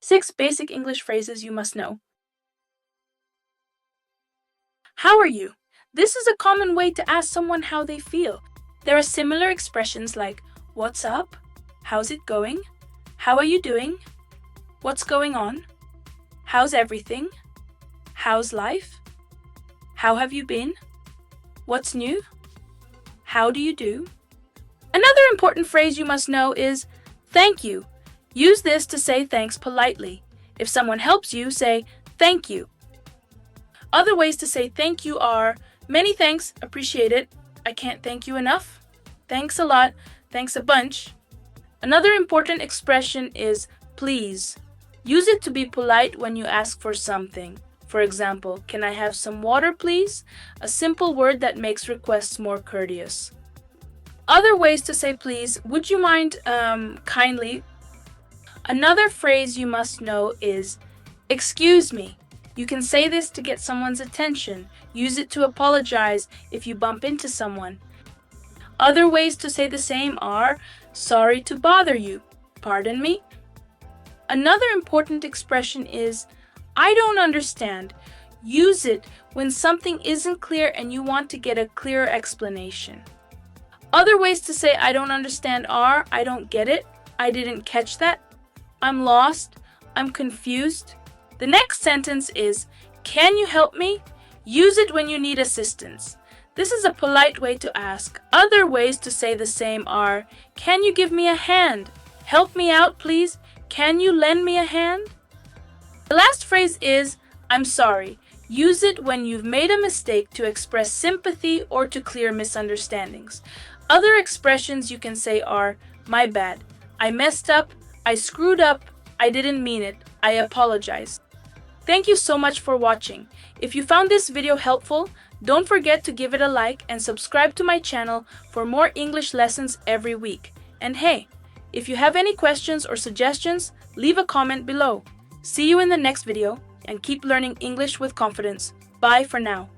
6 basic English phrases you must know. How are you? This is a common way to ask someone how they feel. There are similar expressions like, what's up? How's it going? How are you doing? What's going on? How's everything? How's life? How have you been? What's new? How do you do? Another important phrase you must know is thank you. Use this to say thanks politely. If someone helps you, say thank you. Other ways to say thank you are many thanks, appreciate it, I can't thank you enough, thanks a lot, thanks a bunch. Another important expression is please. Use it to be polite when you ask for something. For example, can I have some water, please? A simple word that makes requests more courteous. Other ways to say please, would you mind, kindly? Another phrase you must know is excuse me. You can say this to get someone's attention. Use it to apologize if you bump into someone. Other ways to say the same are sorry to bother you. Pardon me? Another important expression is I don't understand. Use it when something isn't clear and you want to get a clearer explanation. Other ways to say I don't understand are I don't get it, I didn't catch that, I'm lost, I'm confused. The next sentence is can you help me? Use it when you need assistance. This is a polite way to ask. Other ways to say the same are can you give me a hand? Help me out, please. Can you lend me a hand? The last phrase is I'm sorry. Use it when you've made a mistake to express sympathy or to clear misunderstandings. Other expressions you can say are my bad, I messed up, I screwed up, I didn't mean it, I apologize. Thank you so much for watching. If you found this video helpful, don't forget to give it a like and subscribe to my channel for more English lessons every week. And hey, if you have any questions or suggestions, leave a comment below. See you in the next video and keep learning English with confidence. Bye for now.